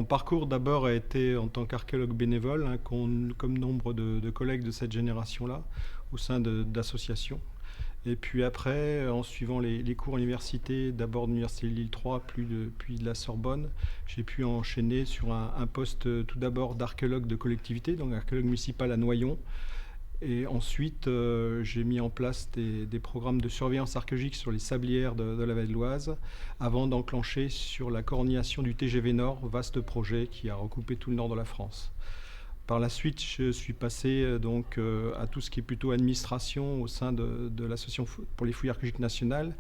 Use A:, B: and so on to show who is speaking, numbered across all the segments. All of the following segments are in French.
A: mon parcours d'abord a été en tant qu'archéologue bénévole, hein, comme nombre de collègues de cette génération-là, au sein d'associations. Et puis après, en suivant les cours à l'université, d'abord de l'université de Lille 3, puis de la Sorbonne, j'ai pu enchaîner sur un poste tout d'abord d'archéologue de collectivité, donc archéologue municipal à Noyon. Et ensuite, j'ai mis en place des programmes de surveillance archéologique sur les sablières de la vallée de l'Oise, avant d'enclencher sur la coordination du TGV Nord, vaste projet qui a recoupé tout le nord de la France. Par la suite, je suis passé à tout ce qui est plutôt administration au sein de l'Association pour les fouilles archéologiques nationales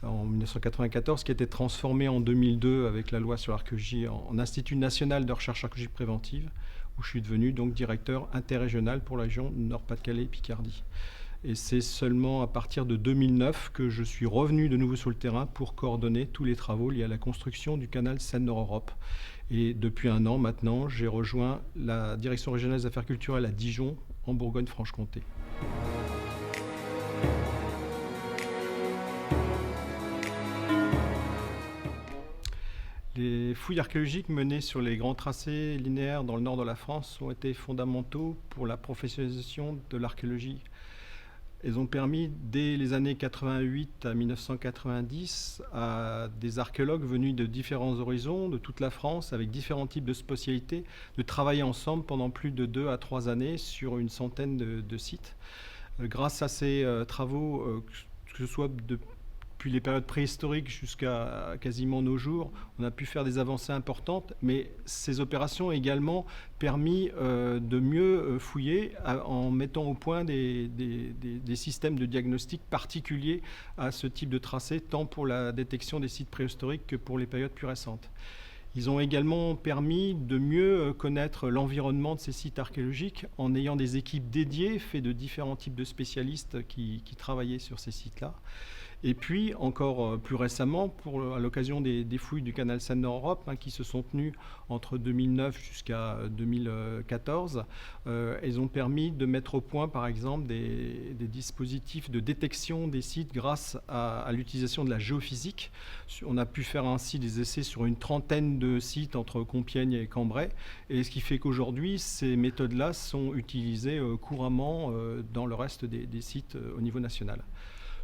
A: en 1994, qui a été transformée en 2002 avec la loi sur l'archéologie en Institut national de recherche archéologique préventive, où je suis devenu donc directeur interrégional pour la région Nord-Pas-de-Calais et Picardie. Et c'est seulement à partir de 2009 que je suis revenu de nouveau sur le terrain pour coordonner tous les travaux liés à la construction du canal Seine-Nord-Europe. Et depuis un an maintenant, j'ai rejoint la direction régionale des affaires culturelles à Dijon, en Bourgogne-Franche-Comté. Les fouilles archéologiques menées sur les grands tracés linéaires dans le nord de la France ont été fondamentaux pour la professionnalisation de l'archéologie. Elles ont permis, dès les années 88 à 1990, à des archéologues venus de différents horizons, de toute la France, avec différents types de spécialités, de travailler ensemble pendant plus de 2 à 3 années sur une centaine de sites. Grâce à ces travaux, que ce soit depuis les périodes préhistoriques jusqu'à quasiment nos jours, on a pu faire des avancées importantes, mais ces opérations ont également permis de mieux fouiller en mettant au point des systèmes de diagnostic particuliers à ce type de tracé, tant pour la détection des sites préhistoriques que pour les périodes plus récentes. Ils ont également permis de mieux connaître l'environnement de ces sites archéologiques en ayant des équipes dédiées, faites de différents types de spécialistes qui travaillaient sur ces sites-là. Et puis, encore plus récemment, à l'occasion des fouilles du canal Seine-Nord-Europe, qui se sont tenues entre 2009 jusqu'à 2014, elles ont permis de mettre au point, par exemple, des dispositifs de détection des sites grâce à l'utilisation de la géophysique. On a pu faire ainsi des essais sur une trentaine de sites entre Compiègne et Cambrai, et ce qui fait qu'aujourd'hui, ces méthodes-là sont utilisées couramment dans le reste des sites au niveau national.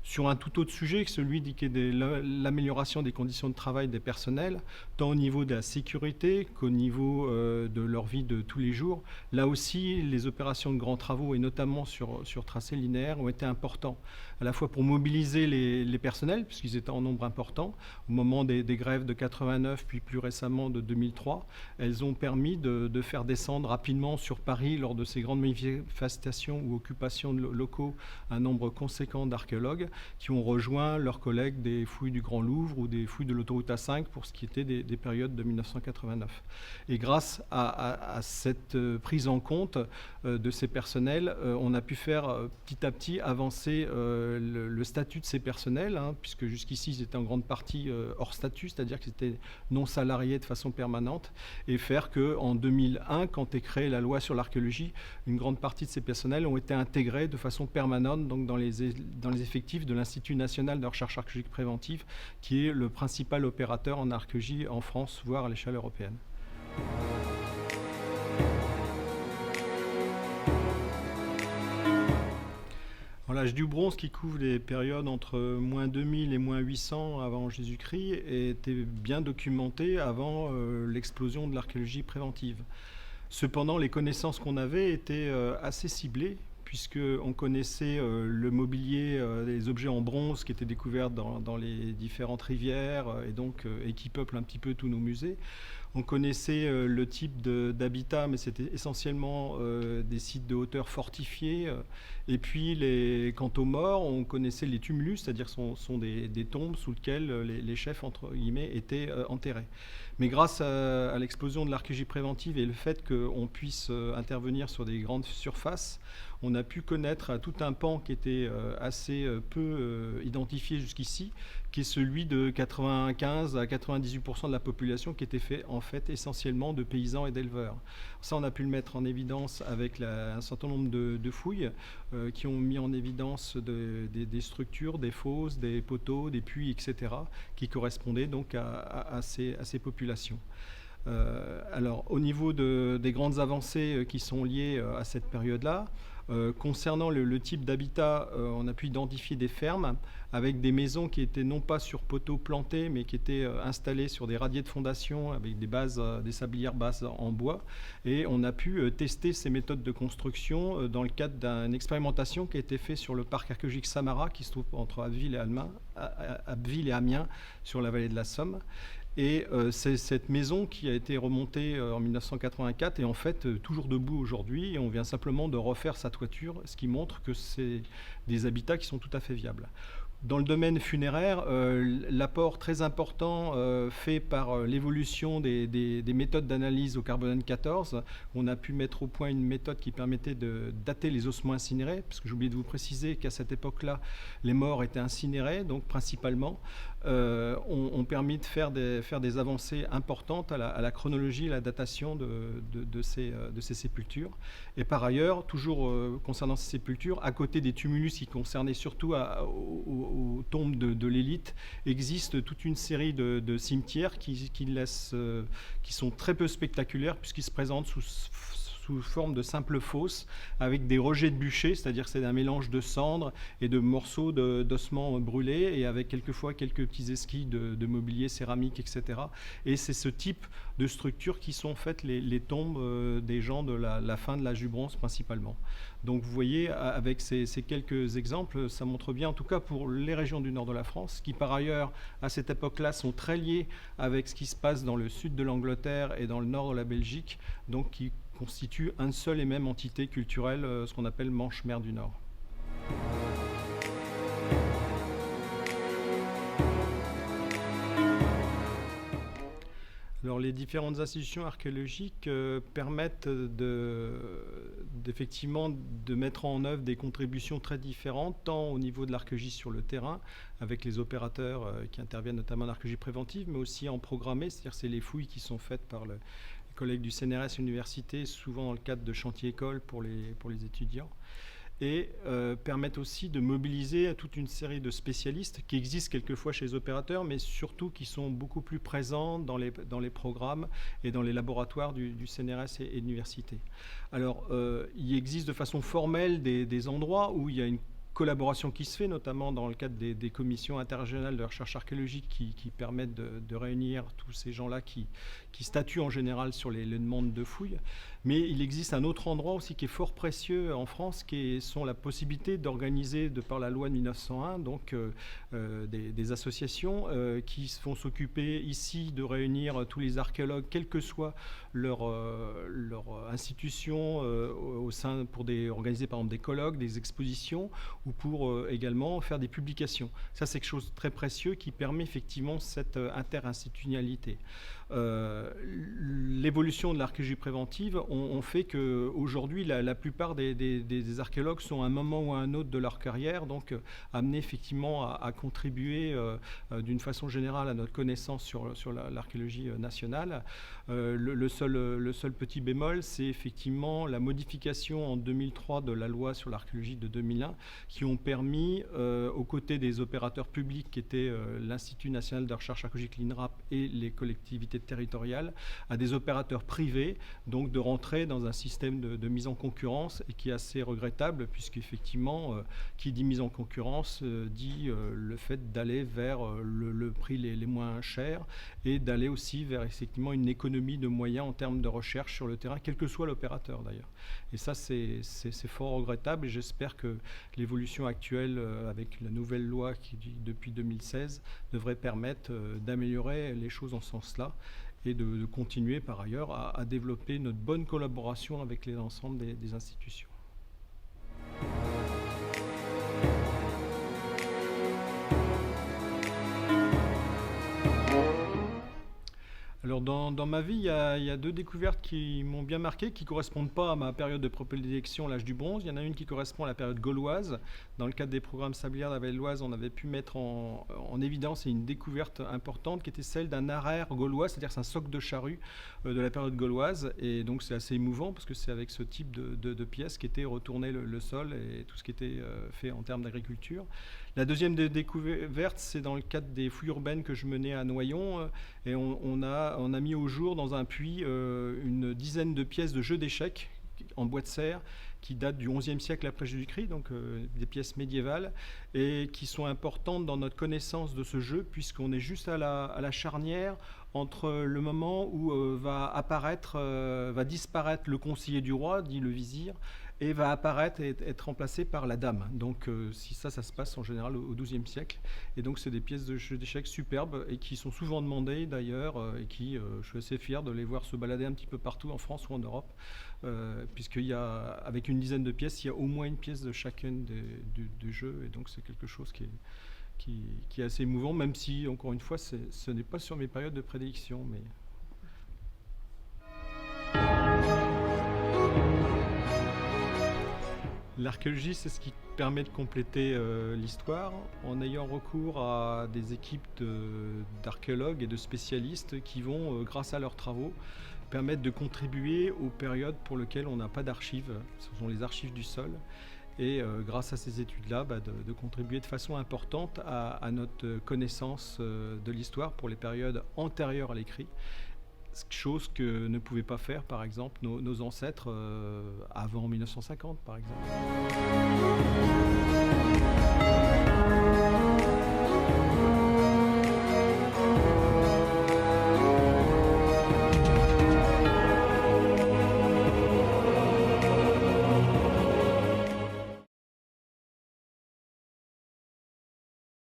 A: Sur un tout autre sujet que celui de l'amélioration des conditions de travail des personnels, tant au niveau de la sécurité qu'au niveau de leur vie de tous les jours. Là aussi, les opérations de grands travaux, et notamment sur tracés linéaires, ont été importants, à la fois pour mobiliser les personnels, puisqu'ils étaient en nombre important, au moment des grèves de 89, puis plus récemment de 2003. Elles ont permis de faire descendre rapidement sur Paris, lors de ces grandes manifestations ou occupations de locaux, un nombre conséquent d'archéologues qui ont rejoint leurs collègues des fouilles du Grand Louvre ou des fouilles de l'autoroute A5 pour ce qui était des périodes de 1989. Et grâce à cette prise en compte de ces personnels, on a pu faire petit à petit avancer le statut de ces personnels, puisque jusqu'ici ils étaient en grande partie hors statut, c'est-à-dire qu'ils étaient non salariés de façon permanente, et faire qu'en 2001, quand est créée la loi sur l'archéologie, une grande partie de ces personnels ont été intégrés de façon permanente donc dans les effectifs de l'Institut national de recherche archéologique préventive, qui est le principal opérateur en archéologie en France, voire à l'échelle européenne. L'âge du bronze, qui couvre les périodes entre moins 2000 et moins 800 avant Jésus-Christ, était bien documenté avant l'explosion de l'archéologie préventive. Cependant, les connaissances qu'on avait étaient assez ciblées, puisqu'on connaissait le mobilier, les objets en bronze qui étaient découverts dans les différentes rivières et qui peuplent un petit peu tous nos musées. On connaissait le type d'habitat, mais c'était essentiellement des sites de hauteur fortifiés. Et puis, quant aux morts, on connaissait les tumulus, c'est-à-dire que ce sont des tombes sous lesquelles les chefs, entre guillemets, étaient enterrés. Mais grâce à l'explosion de l'archéologie préventive et le fait qu'on puisse intervenir sur des grandes surfaces, on a pu connaître tout un pan qui était assez peu identifié jusqu'ici, qui est celui de 95 à 98% de la population, qui était fait en fait essentiellement de paysans et d'éleveurs. Ça, on a pu le mettre en évidence avec un certain nombre de fouilles qui ont mis en évidence des structures, des fosses, des poteaux, des puits, etc., qui correspondaient donc à ces populations. Alors, au niveau des grandes avancées qui sont liées à cette période-là, concernant le type d'habitat, on a pu identifier des fermes avec des maisons qui étaient non pas sur poteaux plantés, mais qui étaient installées sur des radiers de fondation avec des bases, des sablières basses en bois. Et on a pu tester ces méthodes de construction dans le cadre d'une expérimentation qui a été faite sur le parc archéologique Samara, qui se trouve entre Abbeville et Amiens, sur la vallée de la Somme. Et c'est cette maison qui a été remontée en 1984 et en fait toujours debout aujourd'hui. Et on vient simplement de refaire sa toiture, ce qui montre que c'est des habitats qui sont tout à fait viables. Dans le domaine funéraire, l'apport très important fait par l'évolution des méthodes d'analyse au carbone 14, on a pu mettre au point une méthode qui permettait de dater les ossements incinérés, parce que j'ai oublié de vous préciser qu'à cette époque-là, les morts étaient incinérés, donc principalement, ont permis de faire des avancées importantes à la chronologie et à la datation de ces sépultures. Et par ailleurs, toujours concernant ces sépultures, à côté des tumulus qui concernaient surtout aux tombes de l'élite, existe toute une série de cimetières qui sont très peu spectaculaires puisqu'ils se présentent sous forme de simples fosses avec des rejets de bûcher, c'est-à-dire que c'est un mélange de cendres et de morceaux d'ossements brûlés et avec quelquefois quelques petits esquilles de mobilier céramique, etc. Et c'est ce type de structures qui sont en fait les tombes des gens de la fin de l'âge du bronze principalement. Donc vous voyez, avec ces quelques exemples, ça montre bien, en tout cas pour les régions du nord de la France, qui par ailleurs, à cette époque-là, sont très liées avec ce qui se passe dans le sud de l'Angleterre et dans le nord de la Belgique, donc qui constituent une seule et même entité culturelle, ce qu'on appelle Manche-Mer du Nord. Alors, les différentes institutions archéologiques permettent effectivement de mettre en œuvre des contributions très différentes, tant au niveau de l'archéologie sur le terrain, avec les opérateurs qui interviennent notamment en archéologie préventive, mais aussi en programmée, c'est-à-dire c'est les fouilles qui sont faites par les collègues du CNRS Université, souvent dans le cadre de chantiers écoles pour les étudiants. Et permettent aussi de mobiliser toute une série de spécialistes qui existent quelquefois chez les opérateurs, mais surtout qui sont beaucoup plus présents dans les programmes et dans les laboratoires du CNRS et de l'université. Alors, il existe de façon formelle des endroits où il y a une collaboration qui se fait, notamment dans le cadre des commissions interrégionales de recherche archéologique qui permettent de réunir tous ces gens-là qui statuent en général sur les demandes de fouilles. Mais il existe un autre endroit aussi qui est fort précieux en France, qui sont la possibilité d'organiser, de par la loi de 1901, donc des associations qui vont s'occuper ici de réunir tous les archéologues, quelle que soit leur institution, pour organiser par exemple des colloques, des expositions, ou pour également faire des publications. Ça, c'est quelque chose de très précieux qui permet effectivement cette interinstitutionnalité. L'évolution de l'archéologie préventive ont fait qu'aujourd'hui, la plupart des archéologues sont à un moment ou à un autre de leur carrière, donc amenés effectivement à contribuer d'une façon générale à notre connaissance sur l'archéologie nationale. Le seul petit bémol, c'est effectivement la modification en 2003 de la loi sur l'archéologie de 2001, qui ont permis, aux côtés des opérateurs publics qui étaient l'Institut national de recherche archéologique, l'INRAP, et les collectivités territoriales, à des opérateurs privés, donc de rentrer dans un système de mise en concurrence, et qui est assez regrettable, puisqu'effectivement, qui dit mise en concurrence, dit le fait d'aller vers le prix les moins chers, et d'aller aussi vers effectivement une économie de moyens en termes de recherche sur le terrain, quel que soit l'opérateur d'ailleurs. Et ça, c'est fort regrettable, et j'espère que l'évolution actuelle avec la nouvelle loi qui, depuis 2016, devrait permettre d'améliorer les choses en ce sens-là, et de continuer par ailleurs à développer notre bonne collaboration avec l'ensemble des institutions. Alors dans ma vie, il y a deux découvertes qui m'ont bien marqué, qui ne correspondent pas à ma période de prédilection, l'âge du bronze. Il y en a une qui correspond à la période gauloise. Dans le cadre des programmes sablières de la vallée de l'Oise, on avait pu mettre en évidence une découverte importante qui était celle d'un araire gaulois, c'est-à-dire c'est un soc de charrue de la période gauloise. Et donc c'est assez émouvant parce que c'est avec ce type de pièces qu'était retourné le sol et tout ce qui était fait en termes d'agriculture. La deuxième découverte, c'est dans le cadre des fouilles urbaines que je menais à Noyon, et on a on a mis au jour dans un puits une dizaine de pièces de jeux d'échecs en bois de serre qui datent du XIe siècle après Jésus-Christ, donc des pièces médiévales, et qui sont importantes dans notre connaissance de ce jeu, puisqu'on est juste à la charnière entre le moment où va disparaître le conseiller du roi, dit le vizir, et va apparaître et être remplacé par la dame. Donc si ça se passe en général au XIIe siècle. Et donc c'est des pièces de jeux d'échecs superbes et qui sont souvent demandées d'ailleurs, et qui, je suis assez fier de les voir se balader un petit peu partout en France ou en Europe, puisqu'il y a, avec une dizaine de pièces, il y a au moins une pièce de chacune des jeux, et donc c'est quelque chose qui est assez émouvant, même si, encore une fois, ce n'est pas sur mes périodes de prédilection. Mais... L'archéologie, c'est ce qui permet de compléter l'histoire en ayant recours à des équipes d'archéologues et de spécialistes qui vont, grâce à leurs travaux, permettre de contribuer aux périodes pour lesquelles on n'a pas d'archives. Ce sont les archives du sol. Et grâce à ces études-là, de contribuer de façon importante à notre connaissance de l'histoire pour les périodes antérieures à l'écrit. Chose que ne pouvaient pas faire, par exemple, nos ancêtres avant 1950, par exemple.